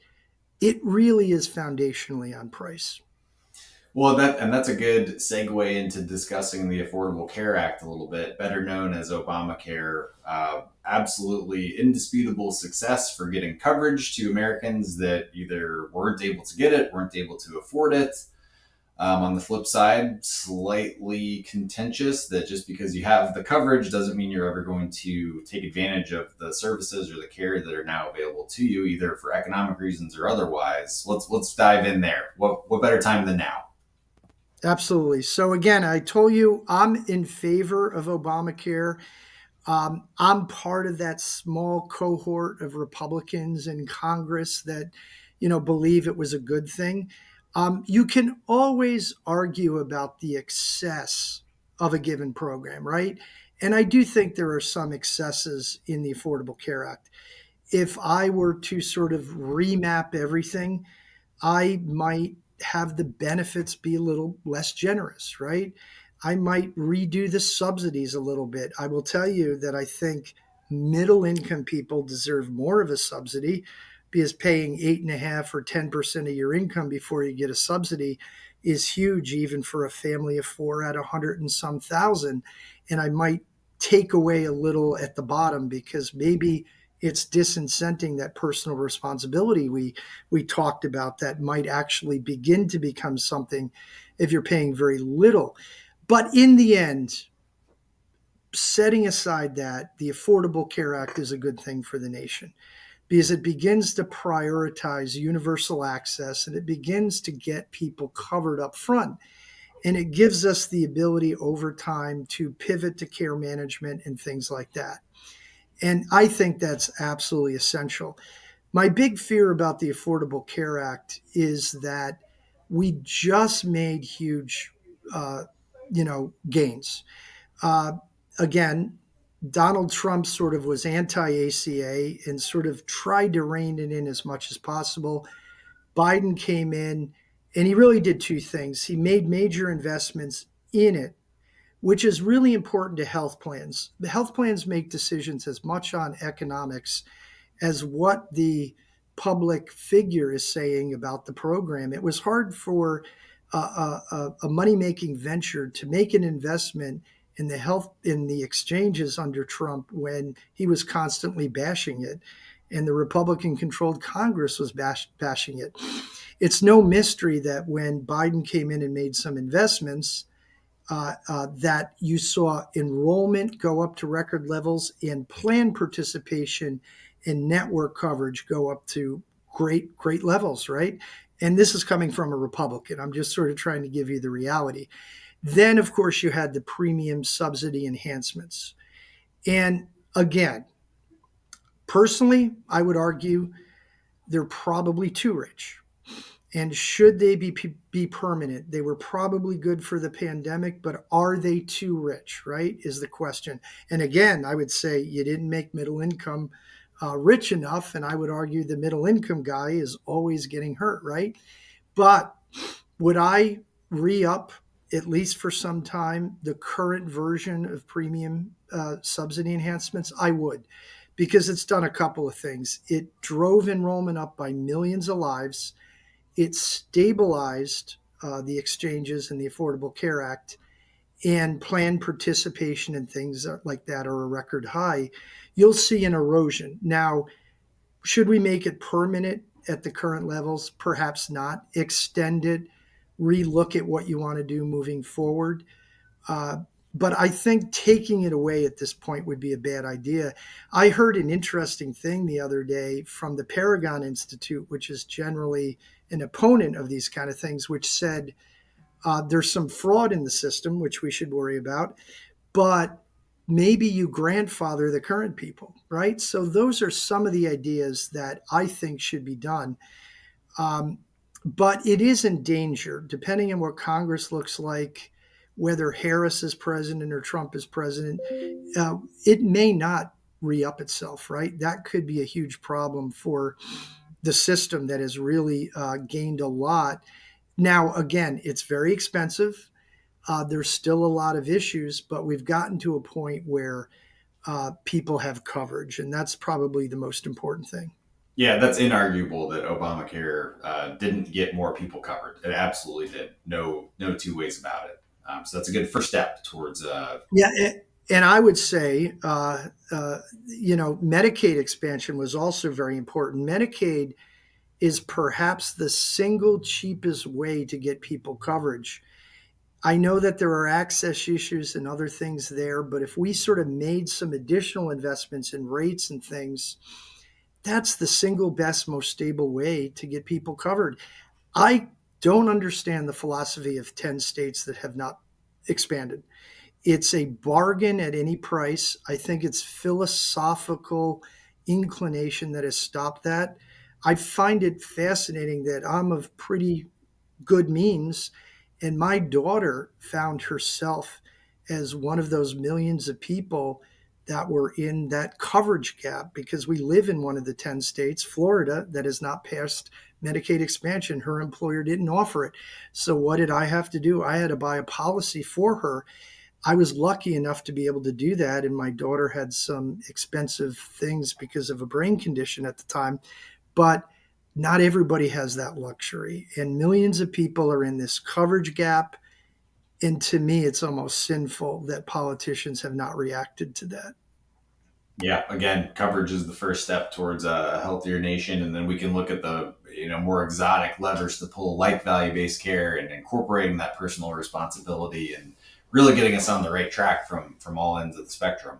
it really is foundationally on price. Well, that's a good segue into discussing the Affordable Care Act a little bit, better known as Obamacare. Absolutely indisputable success for getting coverage to Americans that either weren't able to get it, weren't able to afford it. On the flip side, slightly contentious that just because you have the coverage doesn't mean you're ever going to take advantage of the services or the care that are now available to you, either for economic reasons or otherwise. Let's dive in there. What better time than now? Absolutely. So, again, I told you I'm in favor of Obamacare. I'm part of that small cohort of Republicans in Congress that, believe it was a good thing. You can always argue about the excess of a given program, right? And I do think there are some excesses in the Affordable Care Act. If I were to sort of remap everything, I might have the benefits be a little less generous, right? I might redo the subsidies a little bit. I will tell you that I think middle income people deserve more of a subsidy because paying 8.5 or 10% of your income before you get a subsidy is huge, even for a family of four at 100 and some thousand. And I might take away a little at the bottom because maybe it's disincenting that personal responsibility we talked about that might actually begin to become something if you're paying very little. But in the end, setting aside that, the Affordable Care Act is a good thing for the nation because it begins to prioritize universal access and it begins to get people covered up front. And it gives us the ability over time to pivot to care management and things like that. And I think that's absolutely essential. My big fear about the Affordable Care Act is that we just made huge, uh, gains. Uh, Again, Donald Trump sort of was anti ACA and sort of tried to rein it in as much as possible. Biden came in and he really did two things. He made major investments in it, which is really important to health plans. The health plans make decisions as much on economics as what the public figure is saying about the program. It was hard for a money making venture to make an investment in the health in the exchanges under Trump when he was constantly bashing it and the Republican controlled Congress was bashing it. It's no mystery that when Biden came in and made some investments, that you saw enrollment go up to record levels and plan participation and network coverage go up to great levels, right? And this is coming from a Republican. I'm just sort of trying to give you the reality. Then, of course, you had the premium subsidy enhancements. And again, personally, I would argue they're probably too rich. And should they be permanent? They were probably good for the pandemic, but are they too rich, right? Is the question. And again, I would say you didn't make middle income rich enough. And I would argue the middle income guy is always getting hurt, right? But would I re up, at least for some time, the current version of premium subsidy enhancements? I would, because it's done a couple of things. It drove enrollment up by millions of lives. It stabilized the exchanges and the Affordable Care Act, and plan participation and things like that are a record high. You'll see an erosion. Now, should we make it permanent at the current levels? Perhaps not. Extend it, relook at what you want to do moving forward. Uh, but I think taking it away at this point would be a bad idea. I heard an interesting thing the other day from the Paragon Institute, which is generally an opponent of these kind of things, which said there's some fraud in the system, which we should worry about, but maybe you grandfather the current people, right? So those are some of the ideas that I think should be done. Um, but it is in danger, depending on what Congress looks like, whether Harris is president or Trump is president, it may not re-up itself, right? That could be a huge problem for the system that has really gained a lot. Now, again, it's very expensive. There's still a lot of issues, but we've gotten to a point where people have coverage, and that's probably the most important thing. Yeah, that's inarguable that Obamacare didn't get more people covered. It absolutely did. No two ways about it. So that's a good first step towards. Yeah, and I would say, Medicaid expansion was also very important. Medicaid is perhaps the single cheapest way to get people coverage. I know that there are access issues and other things there, but if we sort of made some additional investments in rates and things, that's the single best, most stable way to get people covered. I don't understand the philosophy of 10 states that have not expanded. It's a bargain at any price. I think it's philosophical inclination that has stopped that. I find it fascinating that I'm of pretty good means, and my daughter found herself as one of those millions of people that were in that coverage gap because we live in one of the 10 states, Florida, that has not passed Medicaid expansion. Her employer didn't offer it. So, what did I have to do? I had to buy a policy for her. I was lucky enough to be able to do that. And my daughter had some expensive things because of a brain condition at the time. But not everybody has that luxury. And millions of people are in this coverage gap. And to me, it's almost sinful that politicians have not reacted to that. Yeah, again, coverage is the first step towards a healthier nation, and then we can look at the more exotic levers to pull, like value-based care and incorporating that personal responsibility, and really getting us on the right track from all ends of the spectrum.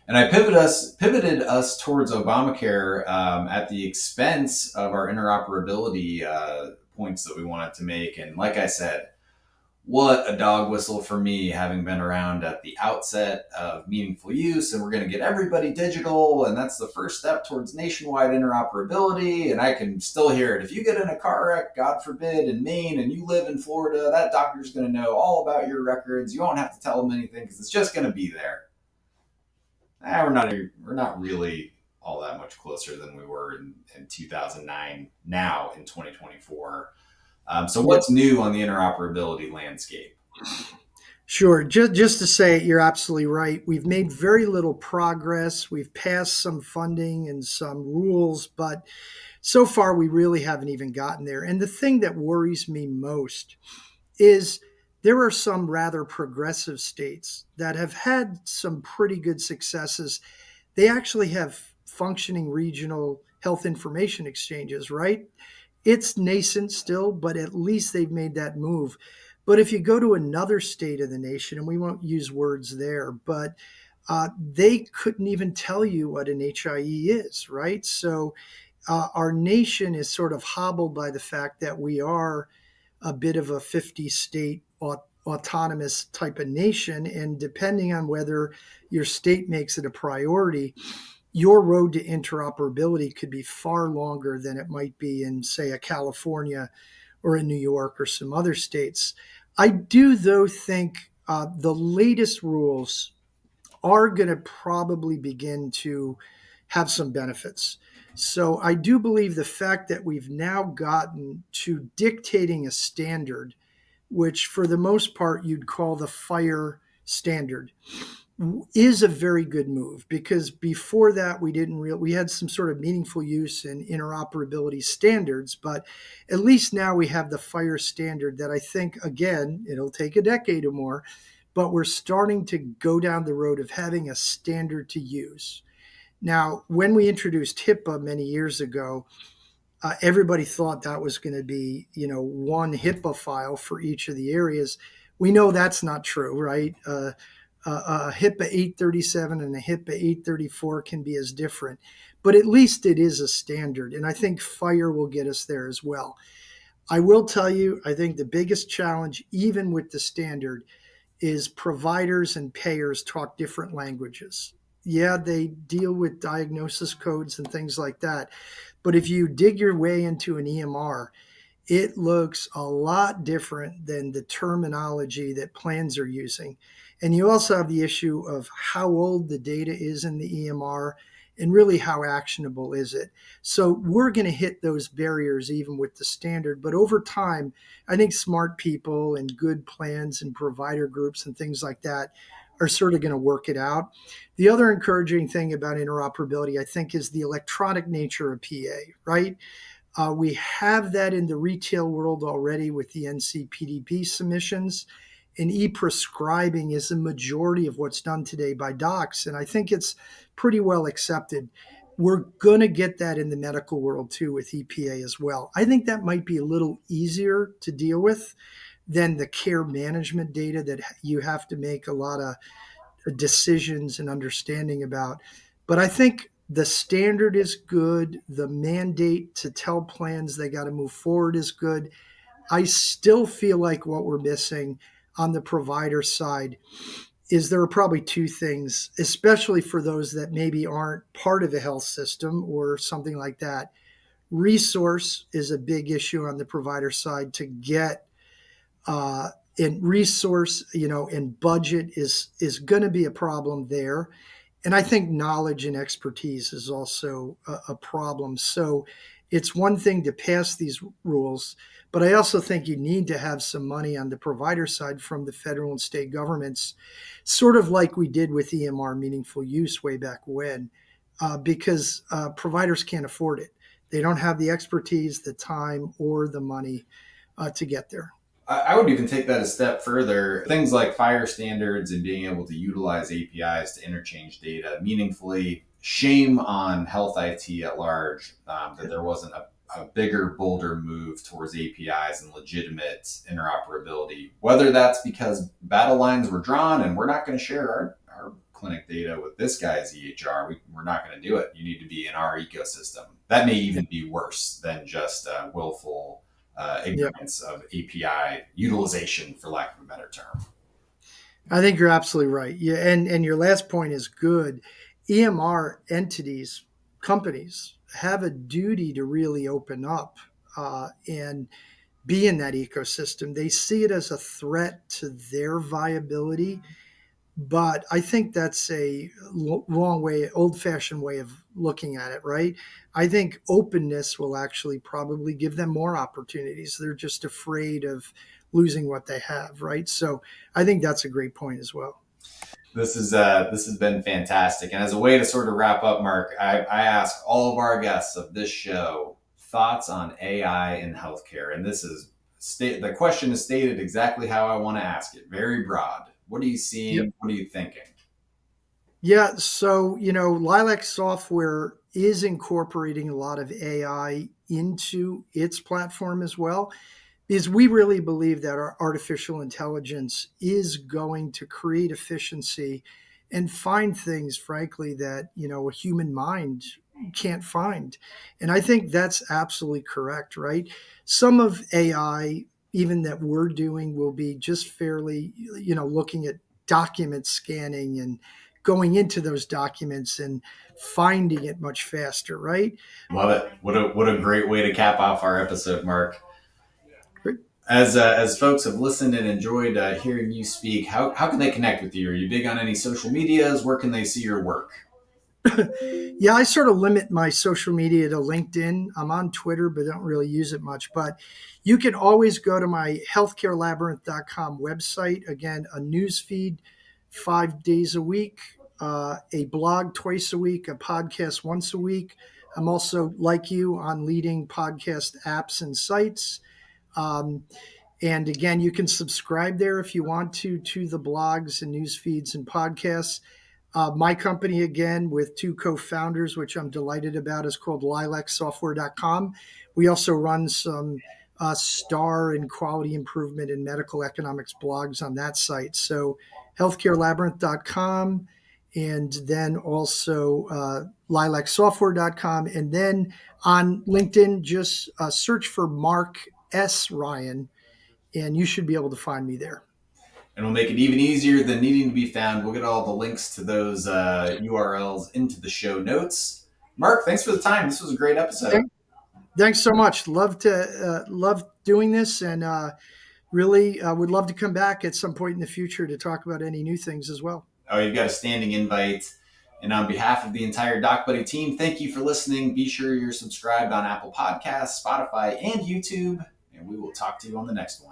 And I pivoted us towards Obamacare at the expense of our interoperability points that we wanted to make. And like I said, what a dog whistle for me, having been around at the outset of meaningful use, and we're going to get everybody digital, and that's the first step towards nationwide interoperability. And I can still hear it. If you get in a car wreck, God forbid, in Maine, and you live in Florida, that doctor's going to know all about your records. You won't have to tell them anything because it's just going to be there. We're not really all that much closer than we were in 2009 now in 2024. So Yeah. what's new on the interoperability landscape? Sure. Just to say, you're absolutely right. We've made very little progress. We've passed some funding and some rules, but so far we really haven't even gotten there. And the thing that worries me most is there are some rather progressive states that have had some pretty good successes. They actually have functioning regional health information exchanges, right? It's nascent still, but at least they've made that move. But if you go to another state of the nation, and we won't use words there, but they couldn't even tell you what an HIE is, right? So our nation is sort of hobbled by the fact that we are a bit of a 50 state autonomous type of nation. And depending on whether your state makes it a priority, your road to interoperability could be far longer than it might be in, say, a California or in New York or some other states. I do, though, think the latest rules are going to probably begin to have some benefits. So I do believe the fact that we've now gotten to dictating a standard, which for the most part you'd call the FHIR standard, is a very good move, because before that we had some sort of meaningful use in interoperability standards, but at least now we have the FHIR standard that I think, again, it'll take a decade or more, but we're starting to go down the road of having a standard to use. Now, when we introduced HIPAA many years ago, everybody thought that was going to be, one HIPAA file for each of the areas. We know that's not true, right? A HIPAA 837 and a HIPAA 834 can be as different, but at least it is a standard. And I think FHIR will get us there as well. I will tell you, I think the biggest challenge, even with the standard, is providers and payers talk different languages. Yeah, they deal with diagnosis codes and things like that. But if you dig your way into an EMR, it looks a lot different than the terminology that plans are using. And you also have the issue of how old the data is in the EMR and really how actionable is it. So we're going to hit those barriers even with the standard. But over time, I think smart people and good plans and provider groups and things like that are sort of going to work it out. The other encouraging thing about interoperability, I think, is the electronic nature of PA, right? We have that in the retail world already with the NCPDP submissions, and e-prescribing is the majority of what's done today by docs, and I think it's pretty well accepted. We're going to get that in the medical world too with EPA as well. I think that might be a little easier to deal with than the care management data that you have to make a lot of decisions and understanding about. But I think the standard is good. The mandate to tell plans they got to move forward is good. I still feel like what we're missing on the provider side is there are probably two things, especially for those that maybe aren't part of a health system or something like that. Resource is a big issue on the provider side to get uh, and resource, and budget is going to be a problem there. And I think knowledge and expertise is also a problem. So it's one thing to pass these rules, but I also think you need to have some money on the provider side from the federal and state governments, sort of like we did with EMR meaningful use way back when, because providers can't afford it. They don't have the expertise, the time, or the money to get there. I would even take that a step further. Things like fire standards and being able to utilize APIs to interchange data meaningfully. Shame on health IT at large that there wasn't a bigger, bolder move towards APIs and legitimate interoperability. Whether that's because battle lines were drawn and we're not going to share our clinic data with this guy's EHR, we're not going to do it. You need to be in our ecosystem. That may even be worse than just willful Yep. ignorance of API utilization, for lack of a better term. I think you're absolutely right. Yeah, and your last point is good. EMR entities, companies have a duty to really open up and be in that ecosystem. They see it as a threat to their viability, but I think that's a wrong way, old-fashioned way of looking at it, right? I think openness will actually probably give them more opportunities. They're just afraid of losing what they have, right? So I think that's a great point as well. This has been fantastic. And as a way to sort of wrap up, Mark, I ask all of our guests of this show thoughts on AI in healthcare, and the question is stated exactly how I want to ask it. Very broad. What are you Yep. seeing? What are you thinking? Yeah, so Lilac Software is incorporating a lot of AI into its platform as well, because we really believe that our artificial intelligence is going to create efficiency and find things, frankly, that a human mind can't find. And I think that's absolutely correct, right? Some of AI, even that we're doing, will be just fairly, looking at document scanning and going into those documents and finding it much faster, right? Love it. What a great way to cap off our episode, Mark. Great. As folks have listened and enjoyed hearing you speak, how can they connect with you? Are you big on any social medias? Where can they see your work? Yeah, I sort of limit my social media to LinkedIn. I'm on Twitter, but don't really use it much. But you can always go to my healthcarelabyrinth.com website. Again, a news feed 5 days a week, a blog twice a week, a podcast once a week. I'm also, like you, on leading podcast apps and sites. Um, and again, you can subscribe there if you want to the blogs and news feeds and podcasts. My company, again, with two co founders, which I'm delighted about, is called lilacsoftware.com. We also run some star and quality improvement in medical economics blogs on that site. So, healthcarelabyrinth.com, and then also lilacsoftware.com. And then on LinkedIn, just search for Mark S. Ryan, and you should be able to find me there. And we'll make it even easier than needing to be found. We'll get all the links to those URLs into the show notes. Mark, thanks for the time. This was a great episode. Thanks so much. Love doing this, and really would love to come back at some point in the future to talk about any new things as well. Oh, you've got a standing invite. And on behalf of the entire Doc Buddy team, thank you for listening. Be sure you're subscribed on Apple Podcasts, Spotify, and YouTube. And we will talk to you on the next one.